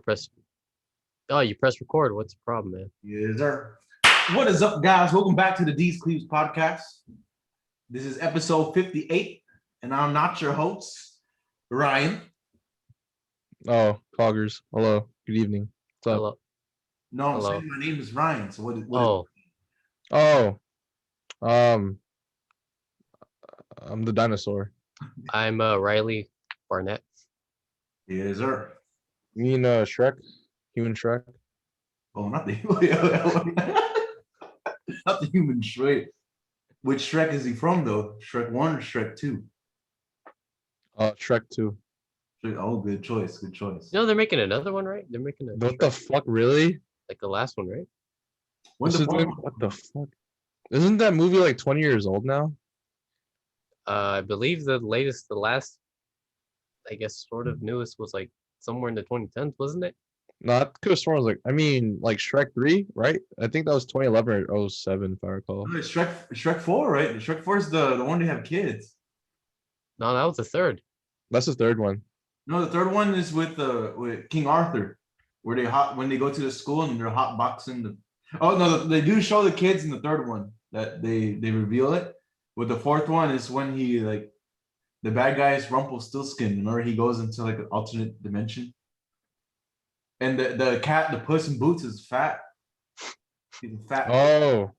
Press. Oh, you press record. What's the problem, man? Yes, sir. What is up, guys? Welcome back to the Deezquibs podcast. This is episode 58, and I'm not your host, Ryan. Oh, Coggers. Hello. Good evening. What's up? Hello. No, I'm Hello. saying my name is Ryan. So what? Oh, Oh, um, I'm the dinosaur. I'm Riley Barnett. Yes, sir. You mean Shrek? Human Shrek? Oh, not the not the human Shrek. Which Shrek is he from, though? Shrek 1 or Shrek 2? Shrek 2. Oh, good choice. Good choice. No, they're making another one, right? They're making a What the fuck, really? like the last one, right? When the What the fuck? Isn't that movie like 20 years old now? I believe the last, I guess, sort of newest was like somewhere in the 2010s, wasn't it? No, I could have sworn it was like Shrek 3, right? I think that was 2011 or 07, if I recall. No, it's Shrek 4, right? Shrek 4 is the one they have kids. No, that was the third. That's the third one. No, the third one is with King Arthur, where when they go to the school and they're hot boxing the. Oh no, they do show the kids in the third one that they reveal it. But the fourth one is when he like the bad guy is Rumpelstiltskin. Remember he goes into like an alternate dimension. And the cat, the Puss in Boots, is fat. He's a fat. Oh,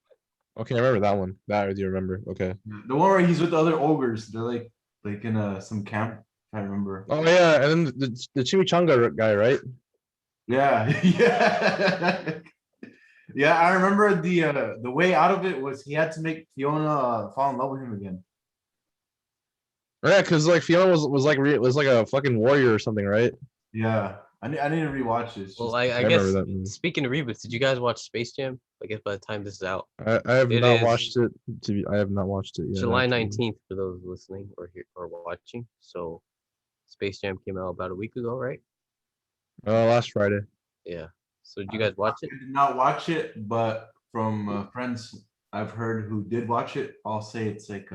okay, I remember that one. That I do remember. Okay. The one where he's with the other ogres. They're like in some camp. If I remember. Oh yeah, and then the chimichanga guy, right? Yeah, yeah, yeah. I remember the way out of it was he had to make Fiona fall in love with him again. Yeah, because like Fiona was like a fucking warrior or something, right? Yeah, I need to rewatch this. Well, I I guess remember that movie. speaking of reboots, did you guys watch Space Jam? I guess by the time this is out, I have It not is- watched it. I have not watched it yet. July actually. 19th for those listening or here or watching. So, Space Jam came out about a week ago, right? Last Friday. Yeah. So did you guys watch it? I did not watch it, but from friends I've heard who did watch it, I'll say it's like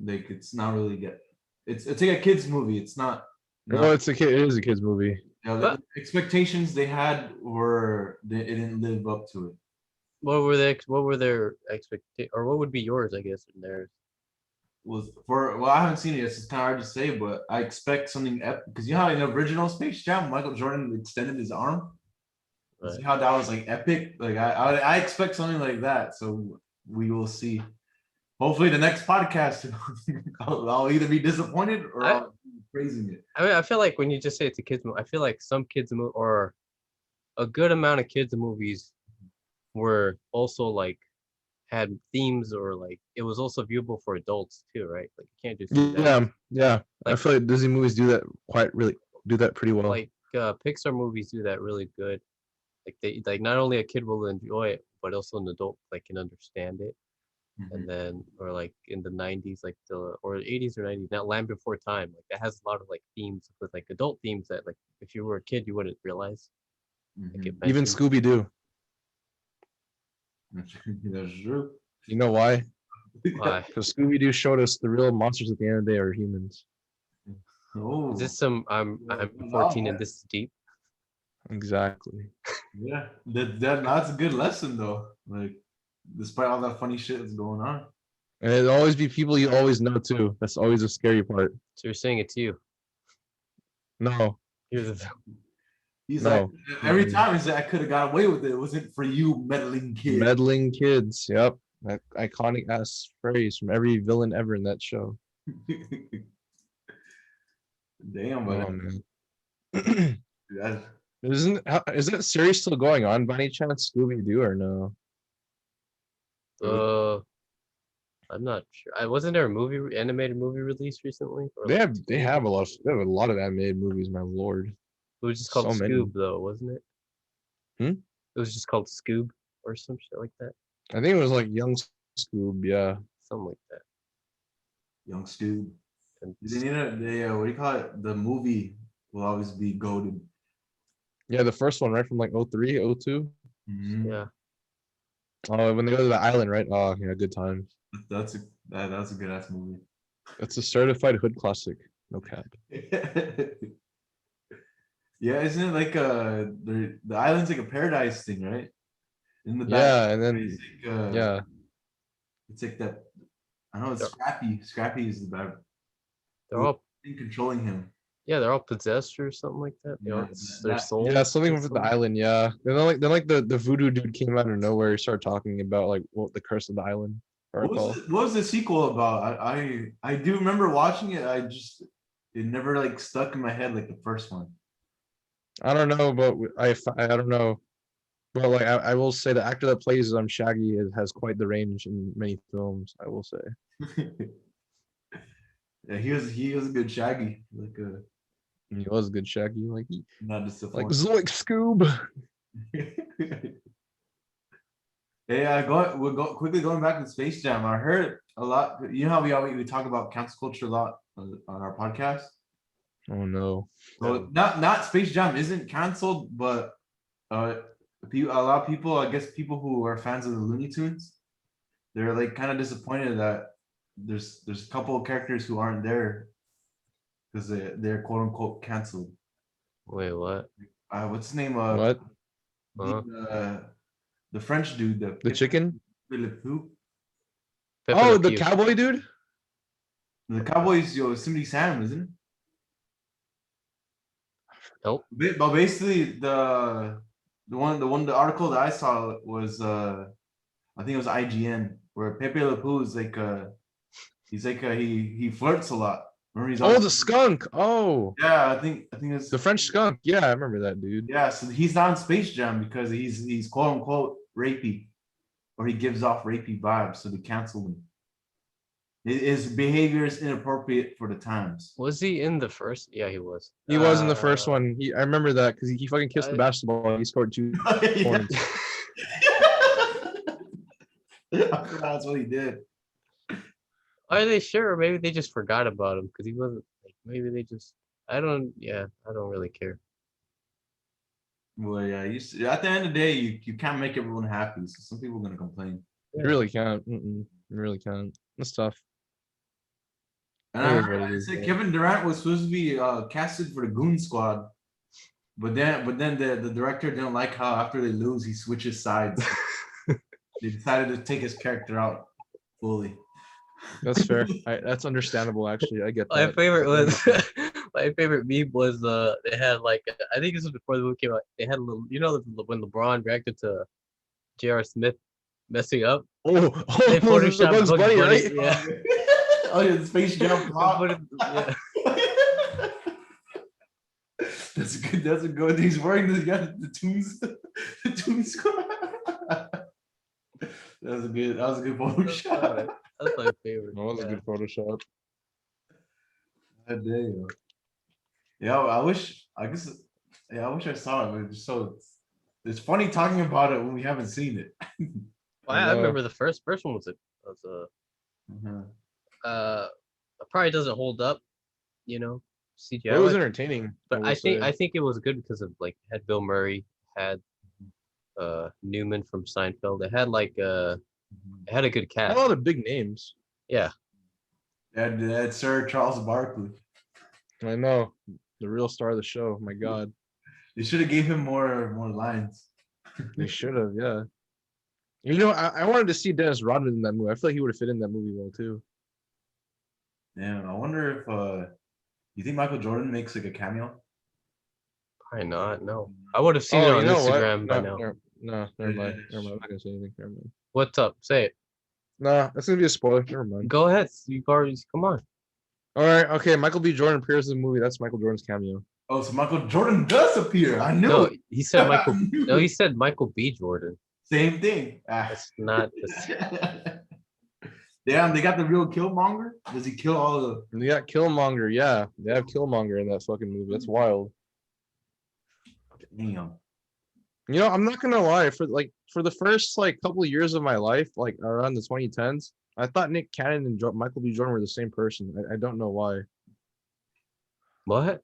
it's not really good. It's like a kids movie. It's not. Well, it is a kids movie. You know, the expectations they had it didn't live up to it. What were their expectations, or what would be yours? I guess in theirs. I haven't seen it yet, so it's kind of hard to say, but I expect something epic because you know how in the original Space Jam, Michael Jordan extended his arm. Right. See how that was like epic? Like I expect something like that, so we will see. Hopefully, the next podcast, I'll either be disappointed or I'll be praising it. I mean, I feel like when you just say it's a kids movie, I feel like some kids movie or a good amount of kids movies were also like had themes or like it was also viewable for adults too, right? Like you can't just do that. Yeah. I Like- feel like Disney movies do that pretty well. Like Pixar movies do that really good. Like they like not only a kid will enjoy it, but also an adult like can understand it. And then or like in the 90s like or 80s or 90s, now Land Before Time, like that has a lot of like themes with like adult themes that like if you were a kid you wouldn't realize. Like, it Even mentions- Scooby Doo. That's true. You know why? Why? Because Scooby Doo showed us the real monsters at the end of the day are humans. Oh, Is this some I'm Wow, 14 man. and this is deep? Exactly. yeah. That's a good lesson though. Like, despite all that funny shit that's going on. And it'll always be people you always know too. That's always a scary part. So you're saying it's you. No. You're the He's No. like every time he said I could have got away with it. It wasn't for you, meddling kid. Meddling kids. Yep. That iconic ass phrase from every villain ever in that show. Damn, Oh, but man. Is that series still going on by any chance, Scooby Doo, or no? I'm not sure. Wasn't there a animated movie released recently? Or They like, have a lot of animated movies, my lord. it was just called so many. Scoob though, wasn't it? Hmm? It was just called Scoob or some shit like that. I think it was like Young Scoob, yeah. Something like that. Young Stu. And What do you call it? The movie will always be goaded. Yeah, the first one, right, from like 03, 02. yeah. Oh, when they go to the island, right? Oh, yeah, good times. That's a good ass movie. It's a certified hood classic. No cap. Yeah, isn't it like the island's like a paradise thing, right? In the back, Yeah, and then it's like, yeah, it's like that. I know it's They're, Scrappy. Scrappy is the bad they're all thing controlling him. yeah, they're all possessed or something like that. You know, Yeah, it's their that yeah, souls. something or with the something. island. Yeah, then like the voodoo dude came out of nowhere, he started talking about like what the curse of the island. If I recall. what was the sequel about? I do remember watching it. It never like stuck in my head like the first one. I don't know, but I don't know. But like I will say the actor that plays Shaggy has quite the range in many films. I will say. Yeah, he was a good Shaggy, like And he was a good Shaggy, not like disappointing. Zoic Scoob. Hey, quickly going back to Space Jam. I heard a lot. You know how we talk about cancel culture a lot on our podcast. Oh no. So not Space Jam isn't canceled, but uh, a lot of people, I guess, people who are fans of the Looney Tunes, they're like kind of disappointed that there's a couple of characters who aren't there because they're quote unquote canceled. Wait, what? What's his name? What? Huh? The French dude, The chicken? Philippe. Pepe Oh, Le the Pew. cowboy dude? The Cowboys, Yosemite Sam, isn't it? Nope. But basically, the article that I saw was I think it was IGN, where Pepe Le Pew is like he's like he flirts a lot. Remember he's Oh, always the skunk. Oh, yeah. I think it's the French skunk. Yeah, I remember that dude. yeah. So he's not in Space Jam because he's quote unquote rapey, or he gives off rapey vibes, so they canceled him. His behavior is inappropriate for the times. Was he in the first? Yeah, he was. He was in the first one. I remember that because he fucking kissed the I- basketball and he scored 2 points. That's what he did. Are they sure? Or maybe they just forgot about him because he wasn't. Like, maybe they just. I don't. Yeah, I don't really care. Well, yeah. At the end of the day, you can't make everyone happy. So some people are gonna complain. You really can't. You really can't. That's tough. And It I is what heard it is, said yeah. Kevin Durant was supposed to be casted for the Goon Squad, but then the director didn't like how after they lose he switches sides. They decided to take his character out fully. That's fair. That's understandable. Actually, I get My that. favorite was my favorite meme was they had like I think this was before the movie came out. They had a little when LeBron reacted to J.R. Smith messing up. Oh, They the photoshopped Bugs Bunny, right? Yeah. Oh yeah, the Space Jam plot. Yeah. That's good. That's a good. He's wearing the tunes, the tunes squad. That was a good Photoshop. That's my favorite. That was a good Photoshop. God damn. Yeah, I wish. I guess. Yeah, I wish I saw it. But it's it's funny talking about it when we haven't seen it. I remember the first one was probably doesn't hold up, CGI. It was entertaining. But I think it was good because of like it had Bill Murray, had Newman from Seinfeld. It had it had a good A cast. lot of big names. Yeah. And Sir Charles Barkley. I know, the real star of the show. My God, They should have gave him more lines. they should have. Yeah. I wanted to see Dennis Rodman in that movie. I feel like he would have fit in that movie well too. Damn, I wonder if you think Michael Jordan makes like a cameo? Probably not. No, I would have seen it on Instagram by now. No, never mind. Never mind. I'm not gonna say anything. Never mind. What's up? Say it. Nah, that's gonna be a spoiler. Never mind. Go ahead. You already come on. All right. Okay. Michael B. Jordan appears in the movie. That's Michael Jordan's cameo. Oh, so Michael Jordan does appear. I knew. No, he said Michael. No, he said Michael B. Jordan. Same thing. It's not. It's, Damn, they got the real Killmonger. Does he kill all the? And they got Killmonger. Yeah, they have Killmonger in that fucking movie. That's wild. Damn. I'm not gonna lie. For the first couple of years of my life, like around the 2010s, I thought Nick Cannon and Michael B. Jordan were the same person. I don't know why. what?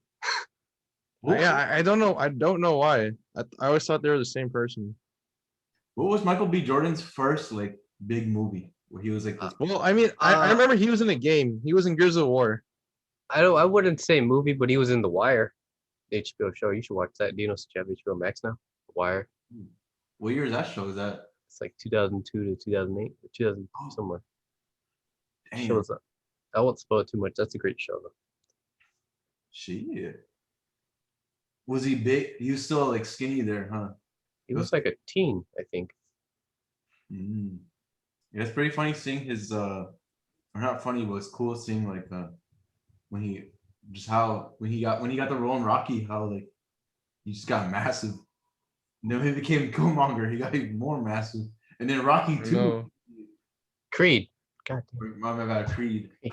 I don't know. I don't know why. I always thought they were the same person. What was Michael B. Jordan's first big movie where he was like? Well, I mean, I remember he was in a game. He was in Gears of War. I wouldn't say movie, but he was in The Wire. HBO show. You should watch that. Do you know you have HBO Max now? Wire. What year is that show? Is that It's like 2002 to 2008, 2000 somewhere. damn, Shows up. I won't spoil it too much. That's a great show though. shit? Was he big? He was still like skinny there, huh? He was like a teen, I think. Mm. Yeah, it's pretty funny seeing his or not funny, but it's cool seeing like when he just how when he got the role in Rocky, how like he just got massive. And then he became Killmonger, he got even more massive. And then Rocky I 2. know. Creed. God damn. My bad, Creed. Yeah.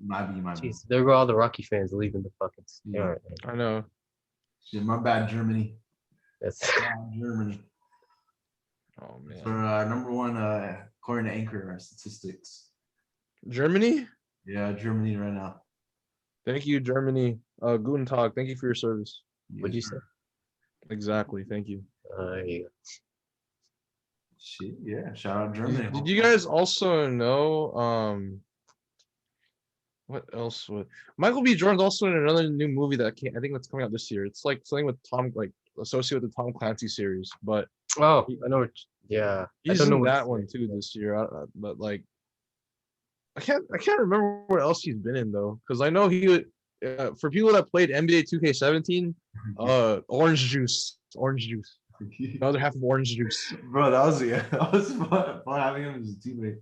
My B. Jeez, there go all the Rocky fans leaving the fucking. Yeah. All right, I know. Shit, my bad, Germany. that's Bad Germany. Oh man. For number one, according to Anchor statistics. Germany. Yeah, Germany right now. Thank you, Germany. Guten Tag. Thank you for your service. what'd you say? Exactly. Thank you. There you go. Shit, yeah. Shout out Germany. Did you guys also know? What else? Michael B. Jordan's also in another new movie that I think that's coming out this year. It's like something with Tom, like associated with the Tom Clancy series, but Oh, I know. Yeah, I he's don't know in what that it's one like, too but- this year. But like, I can't remember what else he's been in though, because I know he would. For people that played NBA 2K17, orange juice, the other half of orange juice. Bro, that was that was fun having him as a teammate.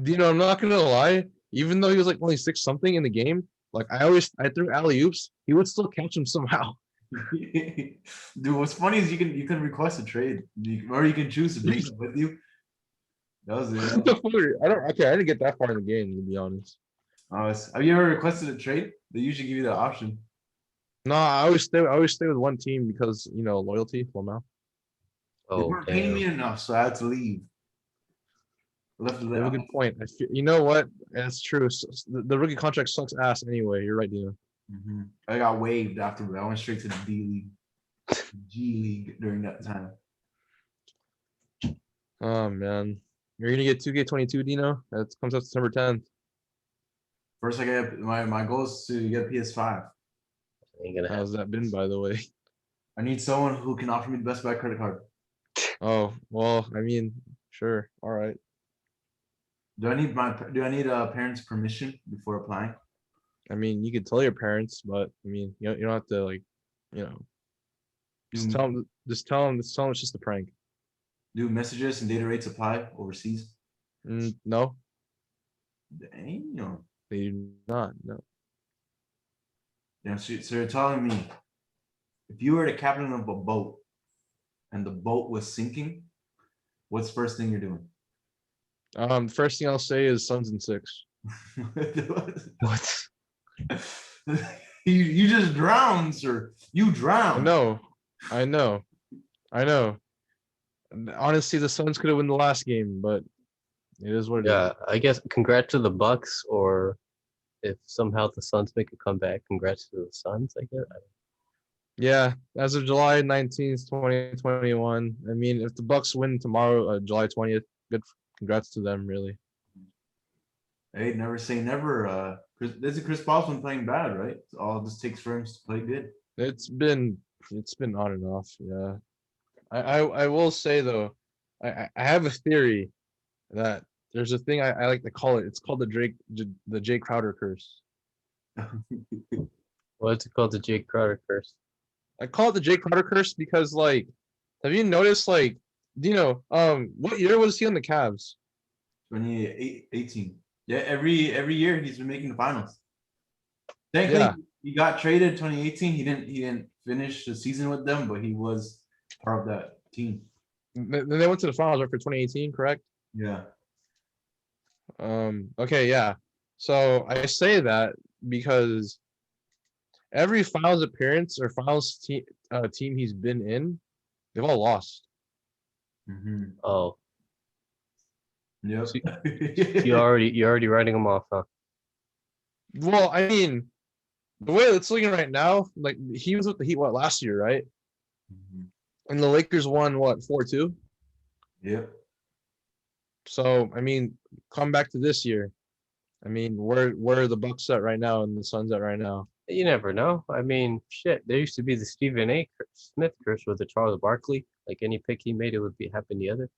You know, I'm not gonna lie. Even though he was like only 6 something in the game, like I threw alley oops, he would still catch him somehow. Dude, what's funny is you can request a trade, or you can choose to bring him with you. That was it. I didn't get that far in the game to be honest. Have you ever requested a trade? They usually give you that option. No, I always stay with one team because you know loyalty, lmao. They Oh, weren't paying damn. me enough, so I had to leave. Left You have a good point. You know what? That's true. The rookie contract sucks ass anyway. You're right, Dino. I got waived after I went straight to the D League, G League during that time. Oh man, you're gonna get 2K22, Dino. That comes out September 10th. First, I get my goal is to get PS5. Ain't gonna happen. How's that been, by the way? I need someone who can offer me the Best Buy credit card. Oh well, I mean, sure, all right. Do I need parents' permission before applying? I mean, you could tell your parents, but I mean, you don't have to like, you know, just tell them. Just tell them it's just a prank. Do messages and data rates apply overseas? No, Damn. they do not. No. Damn, so you're telling me if you were the captain of a boat and the boat was sinking, what's the first thing you're doing? First thing I'll say is Suns and 6. What? You just drowned, sir. You drowned. I know. Honestly, the Suns could have won the last game, but it is what it is. Yeah, I guess congrats to the Bucks, or if somehow the Suns make a comeback, congrats to the Suns, I guess. Yeah, as of July 19th, 2021. I mean, if the Bucks win tomorrow, July 20th, congrats to them, really. Hey, never say never. This is Chris Paul's been playing bad, right? All this takes for him to play good. It's been on and off, yeah. I will say though, I have a theory that there's a thing I like to call it. It's called the Jay Crowder curse. What's it called? The Jake Crowder curse. I call it the Jay Crowder curse because like, have you noticed like, what year was he on the Cavs? 2018. Yeah, every year he's been making the finals. Thankfully, he got traded 2018. He didn't finish the season with them, but he was part of that team. Then they went to the finals right for 2018, correct? Yeah. Okay, yeah. So I say that because every finals appearance or finals team he's been in, they've all lost. Oh, Yep. So you're already writing them off, huh? Well, I mean, the way it's looking right now, like he was with the Heat last year, right? And the Lakers won what 4-2. Yep. So I mean, come back to this year. I mean, where are the Bucks at right now and the Suns at right now? You never know. I mean, shit. There used to be the Stephen A. Smith curse with the Charles Barkley. Like any pick he made, it would be happen the other.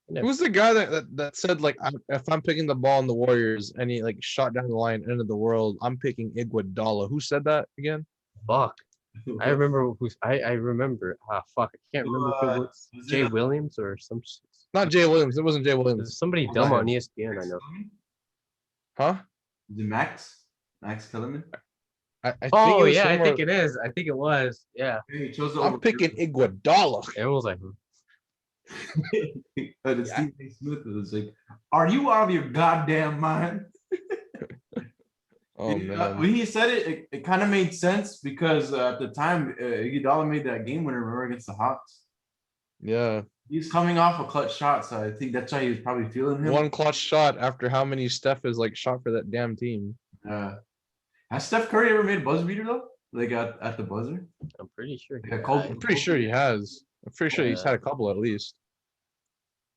You never Who's the guy that said like if I'm picking the ball in the Warriors and he like shot down the line, end of the world, I'm picking Iguodala. Who said that again? fuck. I remember who's I remember. Ah, fuck. I can't remember if it was Was Jay it Williams or some. Not Jay Williams. It wasn't Jay Williams. Somebody was dumb that on him? ESPN. I Max know. Kellerman? Huh? Was it Max? Max Kellerman? I think it Oh was yeah, I him think or it is. I think it was. Yeah. He chose the I'm over. picking Iguodala. Everyone was like, But Yeah. Stephen A. Smith was like, "Are you out of your goddamn mind?" Oh man. When he said it, it kind of made sense because at the time, Iguodala made that game winner, remember, against the Hawks. Yeah. He's coming off a clutch shot, so I think that's why he was probably feeling him. One clutch shot after how many Steph has like shot for that damn team. Has Steph Curry ever made a buzzer beater though? Like at the buzzer? I'm pretty sure. Like a Kobe- I'm pretty sure he has. I'm pretty sure he's Yeah. had a couple at least.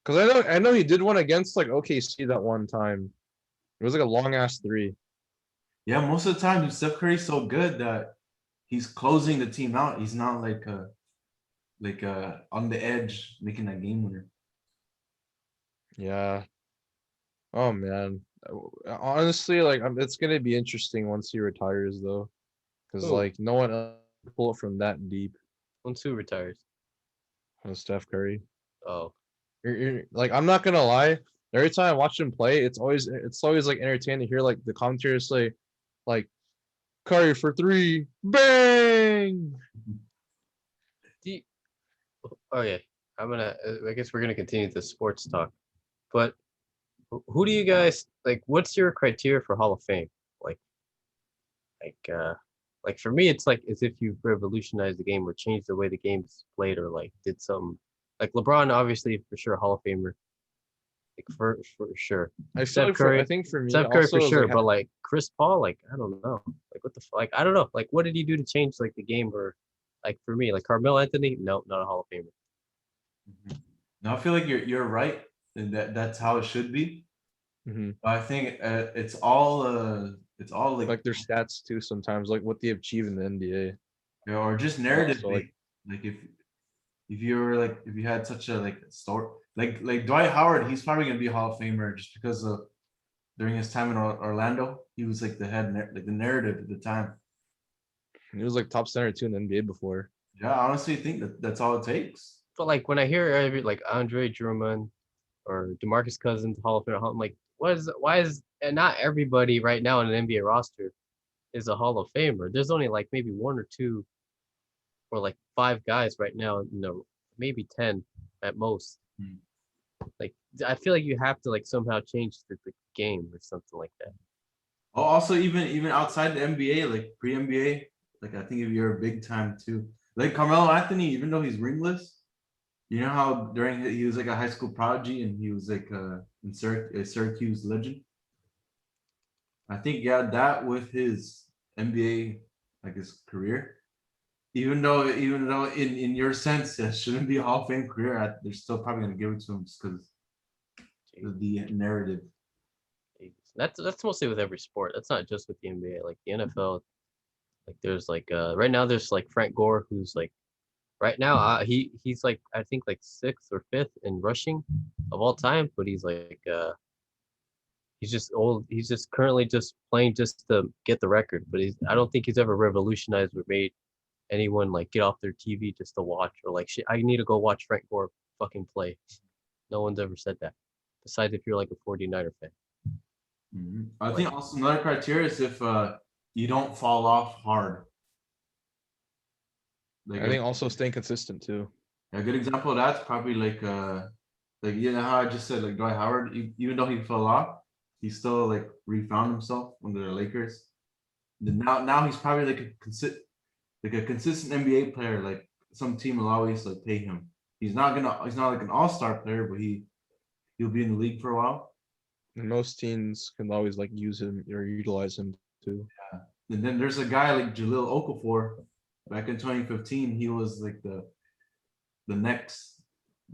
Cause I know he did one against like OKC that one time. It was like a long ass three. Yeah, most of the time, Steph Curry's so good that he's closing the team out. He's not like on the edge making that game winner. Yeah. Oh man. Honestly, like it's gonna be interesting once he retires though, because Who? like no one else can pull it from that deep Once who retires? as Steph Curry. Oh, Like I'm not gonna lie. Every time I watch him play, it's always like entertaining to hear like the commentators say, like Curry for three, bang. oh yeah. I'm gonna. I guess we're gonna continue the sports talk, but who do you guys like? What's your criteria for Hall of Fame? Like, like, uh, like for me, it's like as if you've revolutionized the game or changed the way the game's played, or like did some. Like LeBron, obviously for sure, Hall of Famer. Like for sure. I feel Steph like Curry, I think for me Steph Curry for also is sure, like but like Chris Paul, like I don't know, like what the like I don't know, like what did he do to change like the game or like for me, like Carmelo Anthony, no, not a Hall of Famer. No, I feel like you're right, and that's how it should be. Mhm. But I think it's all like their stats too sometimes, like what they achieve in the NBA. or just narrative Also, like like if you were like if you had such a like story like Dwight Howard, he's probably gonna be a Hall of Famer just because of during his time in Orlando, he was like like the narrative at the time. he was like top center too in the NBA before. Yeah, I honestly think that's all it takes. But like when I hear like Andre Drummond or DeMarcus Cousins Hall of Famer, I'm like, why is and not everybody right now in an NBA roster is a Hall of Famer. There's only like maybe one or two or like five guys right now, maybe 10 at most. Like I feel like you have to like somehow change the game or something like that. Oh, also even outside the NBA, like pre-NBA, like I think if you're a big time too, like Carmelo Anthony, even though he's ringless, you know how during he was like a high school prodigy and he was like a Syracuse legend. I think yeah, that with his NBA like his career, even though in your sense it shouldn't be a Hall of Fame career, they're still probably gonna give it to him just because of the narrative. That's mostly with every sport. That's not just with the NBA. Like the NFL, like there's like right now there's like Frank Gore who's like right now he's like I think like sixth or fifth in rushing of all time, but he's like he's just old. He's just currently just playing just to get the record, but I don't think he's ever revolutionized or made anyone like get off their TV just to watch or like shit. I need to go watch Frank Gore fucking play. No one's ever said that. Besides if you're like a 49er fan. I think also another criteria is if you don't fall off hard. Like I think also staying consistent too. a good example of that's probably like you know how I just said like Dwight Howard, even though he fell off, he still like refound himself under the Lakers. Then now he's probably like a consistent NBA player. Like some team will always like pay him. He's not like an all-star player, but he'll be in the league for a while. And most teams can always like use him or utilize him too. And then there's a guy like Jahlil Okafor. Back in 2015, he was like the next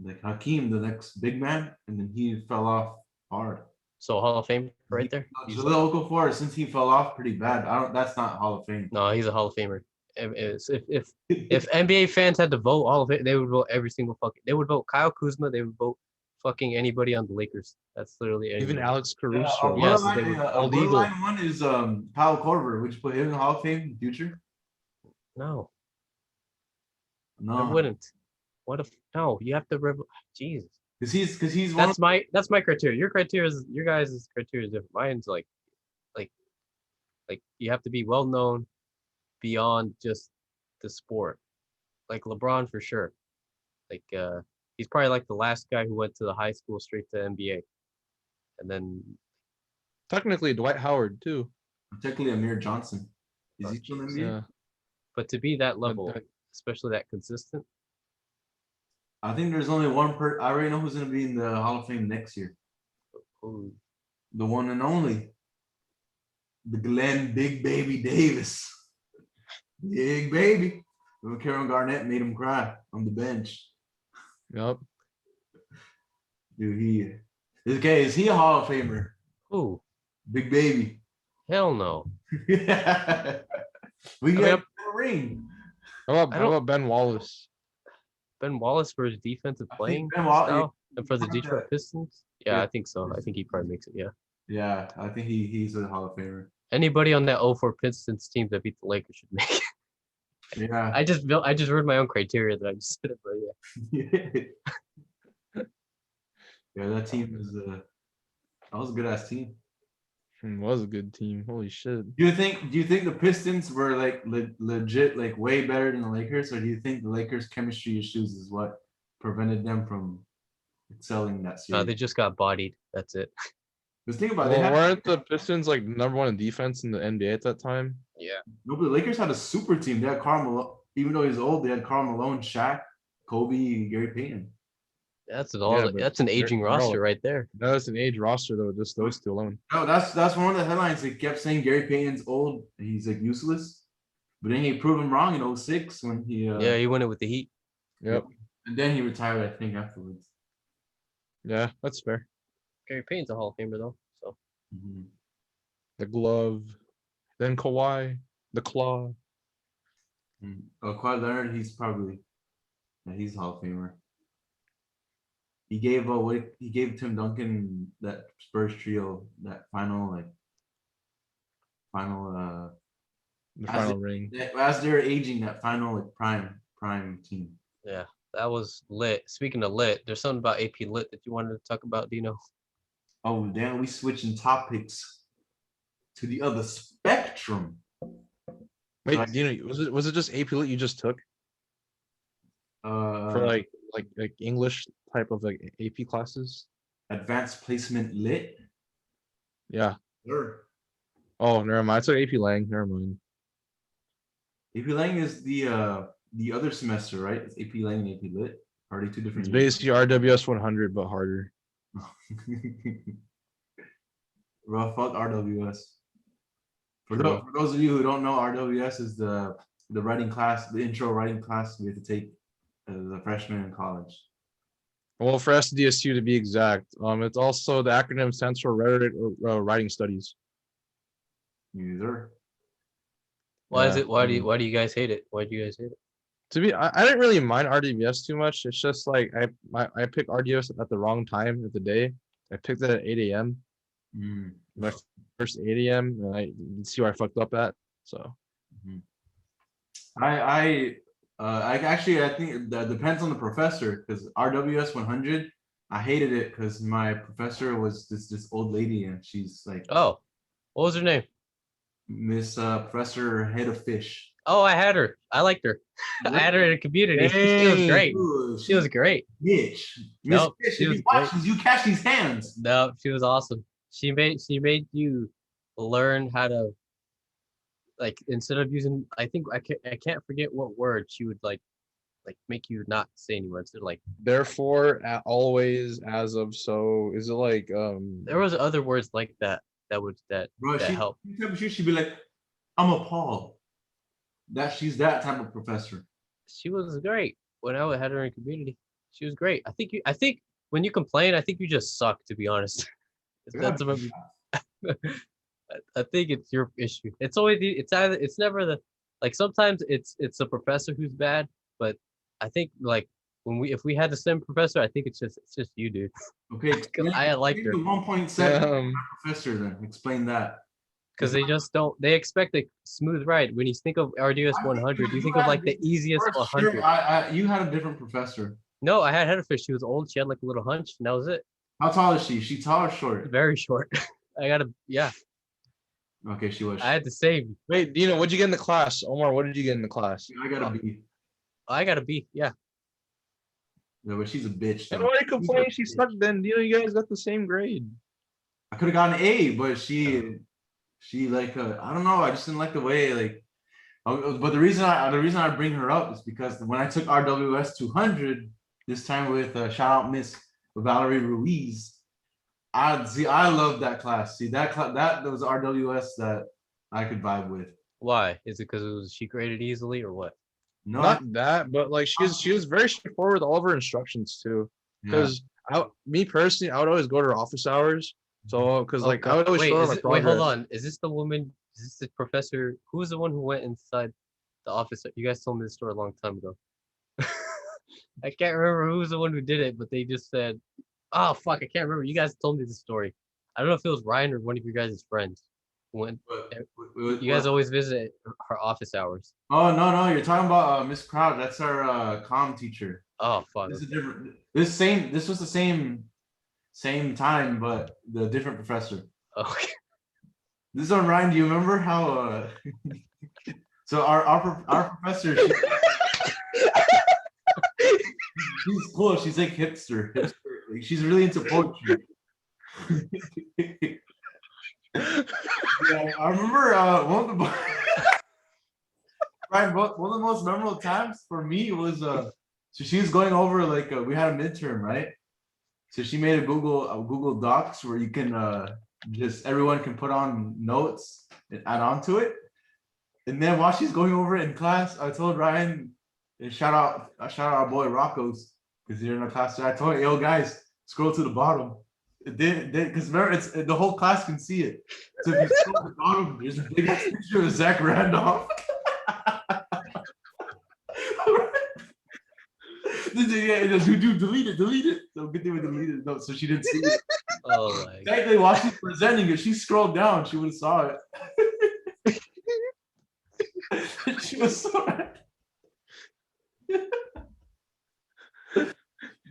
like Hakeem, the next big man, and then he fell off hard. So Hall of Fame right there. Jaleel Okafor, since he fell off pretty bad, I don't. That's not Hall of Fame. No, he's a Hall of Famer. If NBA fans had to vote all of it, they would vote every single fucking. They would vote Kyle Kuzma. They would vote fucking anybody on the Lakers. That's literally Even anybody. Alex Caruso. Yes, borderline, they would- a Bald Eagle. borderline one is Kyle Korver. Would you put him in the Hall of Fame in the future? No, No, I wouldn't. What if no? You have to Jesus. because he's one. That's my criteria. Your criteria is your guys' criteria is different. Mine's like you have to be well known beyond just the sport. Like LeBron for sure. Like he's probably like the last guy who went to the high school straight to NBA. And then Technically, Dwight Howard too. Particularly Amir Johnson. Is he still in the NBA? Yeah. but to be that level, that- especially that consistent, I think there's only one I already know who's going to be in the Hall of Fame next year. ooh, The one and only. The Glenn Big Baby Davis. Big baby. When Karen Garnett made him cry on the bench. Yep. Dude, is he a Hall of Famer? ooh, Big baby. hell no. We mean, got a ring. How about Ben Wallace? Ben Wallace for his defensive I think playing Ben Wallace- style and for the yeah. Detroit Pistons. Yeah, Yeah. I think so. I think he probably makes it. Yeah. Yeah, I think he's a Hall of Famer. Anybody on that 04 Pistons team that beat the Lakers should make it. Yeah. I just wrote my own criteria that I just said it, but yeah. Yeah, that team is that was a good ass team. It was a good team. Holy shit. Do you think the Pistons were like legit like way better than the Lakers, or do you think the Lakers' chemistry issues is what prevented them from excelling that series? They just got bodied. That's it. Because think about it, Well, they had, weren't the Pistons like #1 in defense in the NBA at that time? Yeah. no, but the Lakers had a super team. They had Karl Malone, even though he's old. They had Karl Malone, Shaq, Kobe, Gary Payton. That's Yeah, but that's an aging they're all- roster right there. That's an age roster though, just those two alone. No, that's one of the headlines. They kept saying Gary Payton's old. He's like useless, but then he proved him wrong in 06 when he Yeah, he won it with the Heat. Yep. and then he retired. I think afterwards. Yeah, that's fair. Gary Payton's a Hall of Famer though. So Mhm. The glove, then Kawhi, the claw. Kawhi Leonard, he's a Hall of Famer. He gave he gave Tim Duncan that Spurs trio that final The As final ring. as they're aging, that final like prime team. yeah, that was lit. Speaking of lit, there's something about AP Lit that you wanted to talk about, Dino. Oh damn, we switching topics to the other spectrum. Wait, Right. Dino, was it just AP Lit you just took for like English type of like AP classes? Advanced placement lit. Yeah. Sure. Oh, never mind. I took AP Lang. Never mind. AP Lang is the other semester, right? It's AP Lang and AP Lit. Already two different It's years. basically RWS 100 but harder. Well, fuck RWS. For True. those of you who don't know, RWS is the writing class, the intro writing class we have to take as a freshman in college. Well, for SDSU to be exact, it's also the acronym stands for Rhetoric or Writing Studies. User. Why is Yeah, it? Why do you guys hate it? Why do you guys hate it? I didn't really mind RDVS too much. It's just like I picked RDVS at the wrong time of the day. I picked it at 8 a.m. My first 8 a.m. and I see where I fucked up at. So I think that depends on the professor, because RWS 100, I hated it because my professor was this old lady, and she's like Oh, what was her name? Miss Professor Head of Fish. Oh, I had her. I liked her. I had her in a community. She was great. Ooh, She was great. Mitch. Miss Nope, Fish, she if was you watch this, you catch these hands. No, she was awesome. She made you learn how to, like, instead of using, I think I can't forget what word she would like make you not say any words. They're like, therefore, always, as of, so is it like there was other words like that Bro, that help. she'd be like, I'm appalled that she's that type of professor. She was great when I had her in community. She was great. I think when you complain, I think you just suck, to be honest. That's about. I think it's your issue. It's always it's never the like sometimes it's the professor who's bad, but I think like if we had the same professor, I think it's just you, dude. Okay, I like her. the 1.7 Um, professor then. Explain that. Because they just don't. They expect a smooth ride. When you think of RDS 100, you think of like the easiest For 100. sure, you had a different professor. No, I had Headfish. She was old. She had like a little hunch, and that was it. How tall is she? She tall or short? Very short. I gotta. Yeah, Okay, she was. I had to save. wait, Dino, what'd you get in the class? Omar, what did you get in the class? I got a B. I gotta be. Yeah. No, but she's a bitch. And Though. why are you complaining she sucked then? Dino, you guys got the same grade. I could have gotten an A, but she like I don't know. I just didn't like the way like. But the reason I bring her up is because when I took RWS 200 this time with shout out Miss Valerie Ruiz, I love that class. See that was RWS that I could vibe with. Why? Is it because she graded easily or what? No, Not that, but like she was very straightforward with all of her instructions too. Because me personally, I would always go to her office hours. So because like I would always show her my progress. Wait, hold on. Is this the woman? Is this the professor? Who was the one who went inside the office? You guys told me this story a long time ago. I can't remember who was the one who did it, but they just said, "Oh fuck, I can't remember." You guys told me this story. I don't know if it was Ryan or one of your guys' friends. When you guys always visit her office hours. Oh no, you're talking about Miss Crowd. That's our comm teacher. Oh fuck. This is different. This was the same time, but the different professor. Okay. This one, Ryan. Do you remember how? So our professor. She's cool. She's like hipster. Like, she's really into poetry. Yeah, I remember one of the Ryan, one of the most memorable times for me was so she was going over like we had a midterm, right? So she made a Google Docs where you can just everyone can put on notes and add on to it. And then while she's going over it in class, I told Ryan, and shout out our boy Rocco's because you're in a class. So I told him, yo guys, scroll to the bottom. Because remember, it's the whole class can see it. So if you scroll to the bottom, there's a big picture of Zach Randolph. Yeah, dude, delete it. So good thing we deleted it. No, so she didn't see it. Oh my god. Technically, while she's presenting it, she scrolled down, she would have saw it. She was so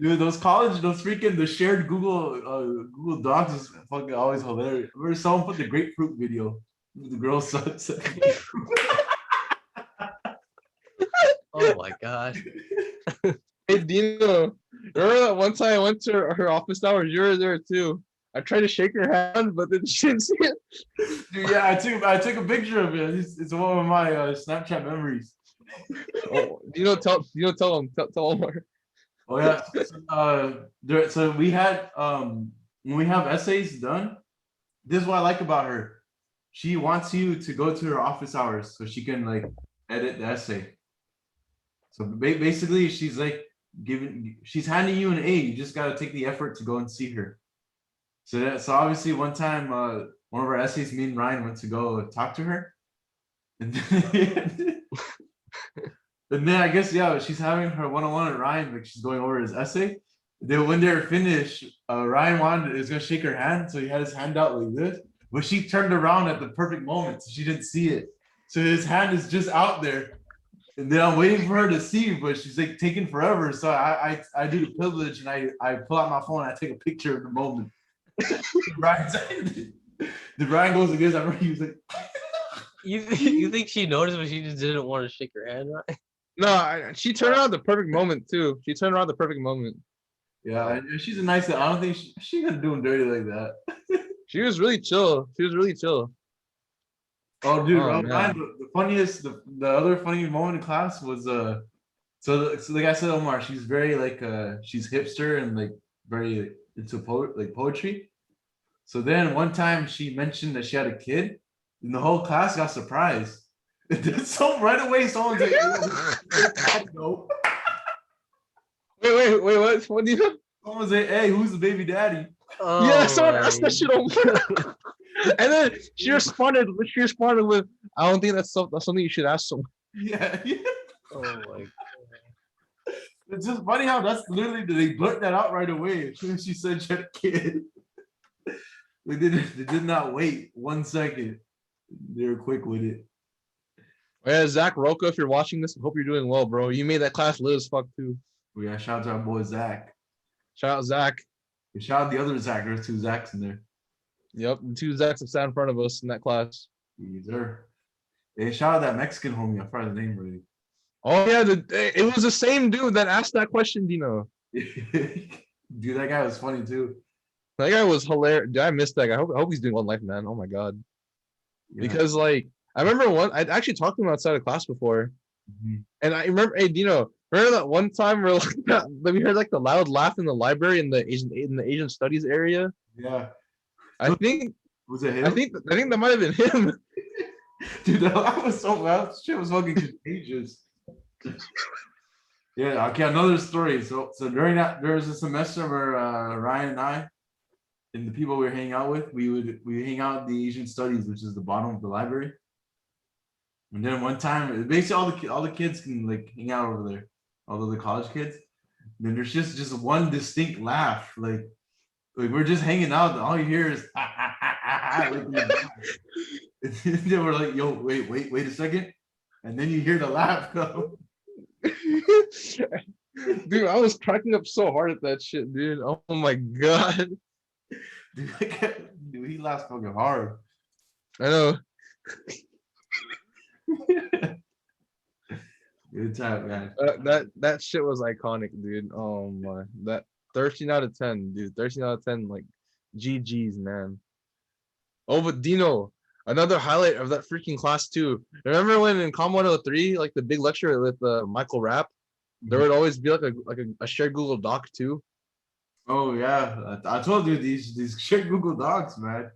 dude, those freaking the shared Google Docs is fucking always hilarious. I remember someone put the grapefruit video. The girl said Oh my god. Hey Dino, remember that one time I went to her office hours? You were there too. I tried to shake her hand, but then she didn't see it. Dude, yeah, I took a picture of it. It's one of my Snapchat memories. Oh, tell Omar. Oh yeah. So we had when we have essays done, this is what I like about her. She wants you to go to her office hours so she can like edit the essay. So basically she's like she's handing you an A. You just gotta take the effort to go and see her. So obviously one time one of our essays, me and Ryan went to go talk to her. And then, and then I guess she's having her one-on-one with Ryan, like she's going over his essay. Then when they're finished, Ryan is gonna shake her hand, so he had his hand out like this, but she turned around at the perfect moment, so she didn't see it. So his hand is just out there, and then I'm waiting for her to see, but she's like taking forever. So I do the privilege, and I pull out my phone, and I take a picture of the moment. The Ryan goes like this. I remember he was like. You think she noticed, but she just didn't want to shake her hand, right? No, she turned around the perfect moment too. She turned around the perfect moment. Yeah, she's a nice. I don't think she's gonna do him dirty like that. She was really chill. Oh, dude, Oh, the funniest, the other funny moment in class was so like I said, Omar, she's very like she's hipster and like very into poetry. So then one time she mentioned that she had a kid, and the whole class got surprised. And then right away, someone's like, no. Wait, what? What do you know? Someone's like, hey, who's the baby daddy? Yeah, Oh someone asked that my. shit on and then she responded with, I don't think that's something you should ask someone. Yeah, yeah. Oh my. It's just funny how that's literally they blurt that out right away as soon as she said she had a kid. They did not wait 1 second. They were quick with it. Yeah, Zach Roca, if you're watching this, I hope you're doing well, bro. You made that class lit as fuck too. We got shout out to our boy Zach. Shout out Zach. And shout out the other Zach. There's 2 Zachs in there. Yep, the 2 Zachs that sat in front of us in that class. Yes, sir. Hey, shout out that Mexican homie. I forgot the name already. Oh yeah, it was the same dude that asked that question, Dino. Dude, that guy was funny too. That guy was hilarious. Dude, I missed that guy. I hope he's doing one life, man. Oh my god. Yeah. Because like I remember I'd actually talked to him outside of class before. And I remember, hey Dino, remember that one time where like that we heard like the loud laugh in the library in the Asian studies area? Yeah. I think Was it him? I think that might have been him. Dude, that was so loud. Shit was fucking contagious. Yeah, okay, another story. So during that, there was a semester where Ryan and I and the people we were hanging out with, we hang out in the Asian studies, which is the bottom of the library. And then one time, basically all the kids can like hang out over there, all the college kids. And then there's just one distinct laugh, like we're just hanging out, and all you hear is like, and then we're like, yo, wait a second, and then you hear the laugh come. Dude, I was cracking up so hard at that shit, dude. Oh my god. Dude, he laughs fucking hard. I know. Good time, man. That shit was iconic, dude. Oh my, that 13 out of 10, dude. 13 out of 10, like GG's, man. Oh, but Dino, another highlight of that freaking class too. Remember when in Com 103, like the big lecture with Michael Rapp, there would always be like a shared Google Doc too. Oh yeah, I told you these shared Google Docs, man.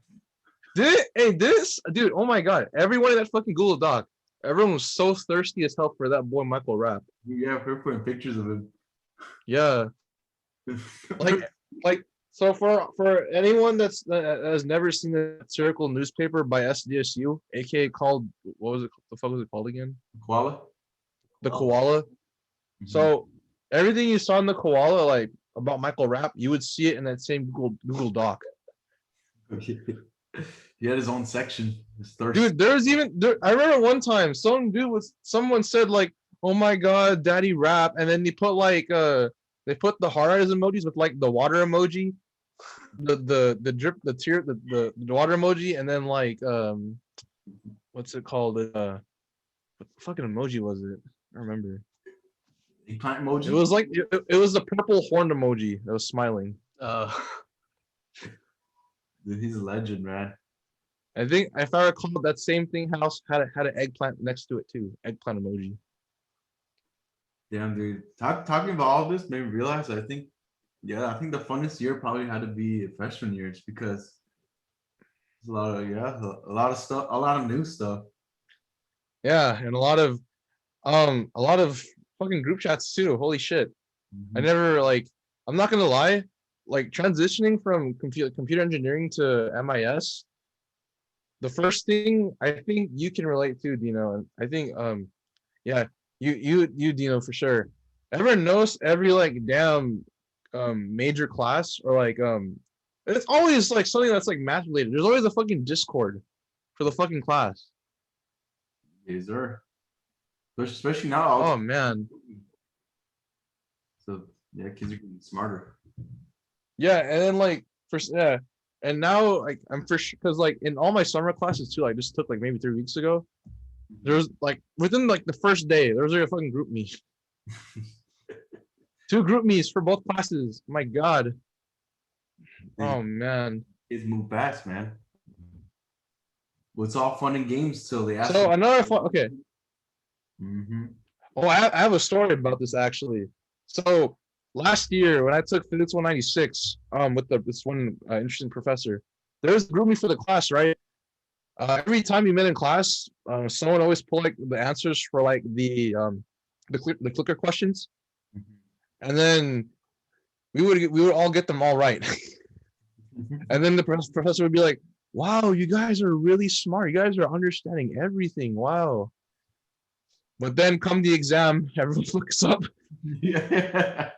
Dude, oh my god, everyone in that fucking Google Doc, everyone was so thirsty as hell for that boy Michael Rapp. Yeah, we're putting pictures of him. Yeah, like so for anyone that has never seen the satirical newspaper by SDSU, aka called, what was it? The fuck was it called again? Koala. The Koala. So everything you saw in the Koala, like about Michael Rapp, you would see it in that same Google Doc. He had his own section. Dude, I remember one time someone said like, "Oh my god, Daddy Rapp," and then they put like they put the heart eyes emojis with like the water emoji, the drip, the tear, the water emoji, and then like what's it called? What fucking emoji was it? I don't remember. Eggplant emoji. It was like it was the purple horn emoji that was smiling. Dude, he's a legend, man. I think if I recall, that same thing house had an eggplant next to it too. Eggplant emoji. Damn, dude. Talking about all this made me realize I think the funnest year probably had to be freshman years because there's a lot of stuff, a lot of new stuff. Yeah, and a lot of fucking group chats too. Holy shit. I never I'm not gonna lie, like transitioning from computer engineering to MIS, the first thing I think you can relate to, Dino, and I think yeah, you Dino for sure. Ever notice every like damn major class or like it's always like something that's like math related. There's always a fucking Discord for the fucking class. Yes, sir. Especially now. Oh man. So yeah, kids are getting smarter. Yeah, and then and now like I'm for sure because like in all my summer classes too, I just took like maybe 3 weeks ago. There was like within like the first day, there was like a fucking group me. 2 group me's for both classes. My god. Oh man. Kids move fast, man. Well, it's all fun and games till they ask. So another fun. Okay. Oh, I have a story about this actually. So last year when I took Physics 196, with this one interesting professor, there was a group me for the class, right? Every time you met in class, someone always pulled like the answers for like the clicker questions, and then we would all get them all right. And then the professor would be like, wow, you guys are really smart. You guys are understanding everything. Wow. But then come the exam, everyone looks up. Yeah.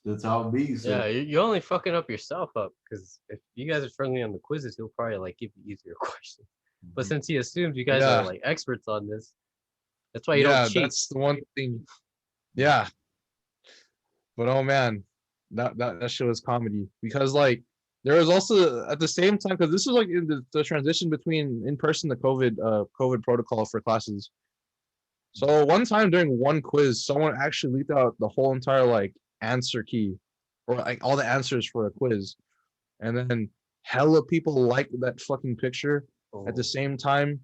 That's how it be. So. Yeah, you're only fucking up yourself up because if you guys are friendly on the quizzes, he'll probably like give you easier questions. But since he assumes you guys are Yeah. like experts on this, that's why you Yeah, don't cheat. that's the one thing. Yeah. But oh man, that shit was comedy because like there was also at the same time because this was like in the transition between in person the COVID protocol for classes. So one time during one quiz, someone actually leaked out the whole entire like answer key or like all the answers for a quiz, and then hella people liked that fucking picture. At the Oh, same time,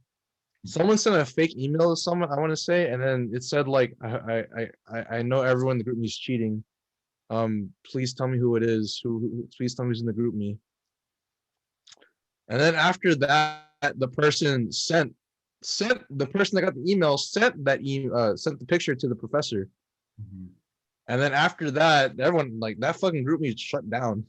someone sent a fake email to someone I want to say, and then it said like I know everyone in the group me is cheating. Please tell me who it is. Please tell me who's in the group me. And then after that, the person sent the person that got the email sent that sent the picture to the professor. And then after that, everyone like that fucking group me shut down.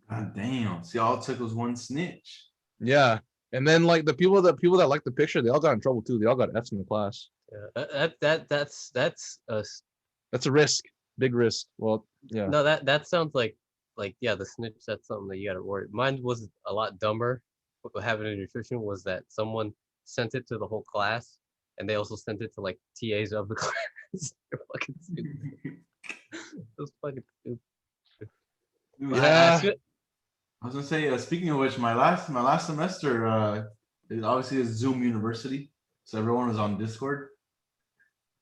God damn. See, all it took was one snitch. Yeah. And then like the people that liked the picture, they all got in trouble too. They all got F's in the class. yeah, That's a risk. Big risk. Well, yeah. no, that sounds like yeah, the snitch. That's something that you gotta worry. Mine was a lot dumber. What happened in nutrition was that someone sent it to the whole class, and they also sent it to like TAs of the class. They're fucking stupid. It was fucking stupid. Yeah. I was gonna say, speaking of which, my last semester, is obviously a Zoom university, so everyone was on Discord.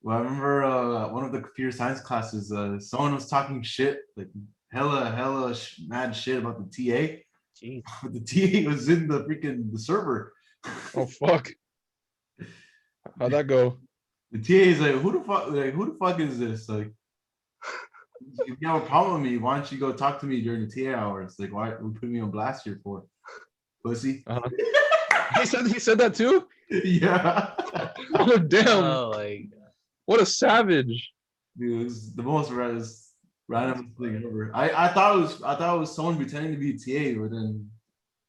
Well, I remember one of the computer science classes, someone was talking shit, like hella mad shit about the TA. Jeez. But the TA was in the server. Oh fuck. How'd that go? The TA is like, who the fuck is this? Like, if you have a problem with me, why don't you go talk to me during the TA hours? Like, why are you putting me on blast here for? Pussy. He said that too? Yeah. Oh damn. Oh, like What a savage. Dude, it was the most random thing ever. I thought it was someone pretending to be a TA, but then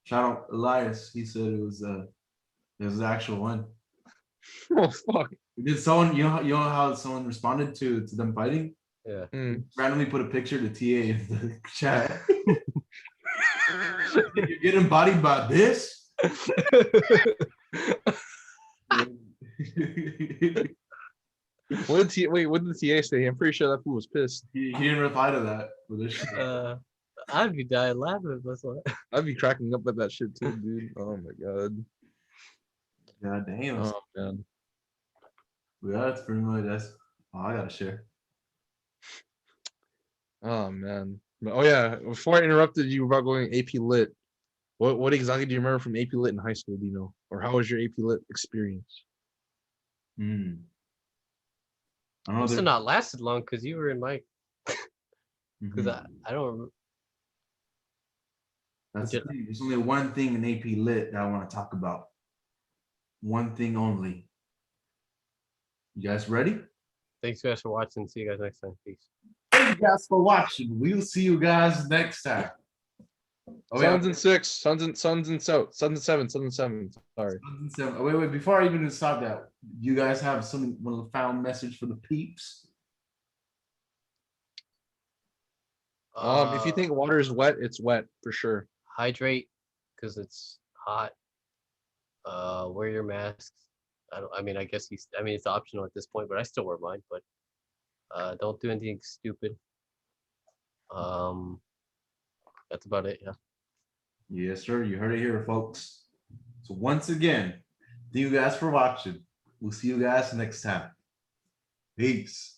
shout out Elias, he said it was the actual one. Oh fuck. Did someone, you know how someone responded to them fighting? yeah. Randomly put a picture of the TA in the chat. You get embodied by this? What did the TA say? I'm pretty sure that fool was pissed. He didn't reply to that for this shit. I'd be dying laughing. That's what. I'd be cracking up at that shit too, dude. Oh my god. God damn. Oh man. Yeah, that's pretty much that's all I gotta share. Oh man. Oh yeah. Before I interrupted you about going AP Lit, what exactly do you remember from AP Lit in high school? Do you know, or how was your AP Lit experience? I don't know. Must have not lasted long because you were in my. Because I don't remember. That's the thing. There's only one thing in AP Lit that I want to talk about. One thing only. You guys ready? Thanks guys for watching. See you guys next time. Peace. Thank you guys for watching. We'll see you guys next time. Oh, Sons and 6, Sons and 7, Sons and 7. Sorry. Sons and 7. Oh, wait. Before I even stop that, you guys have some found message for the peeps? If you think water is wet, it's wet for sure. Hydrate because it's hot. Wear your masks. I mean, I guess it's optional at this point, but I still wear mine. But don't do anything stupid. That's about it. Yeah. Yes, sir. You heard it here, folks. So once again, thank you guys for watching. We'll see you guys next time. Peace.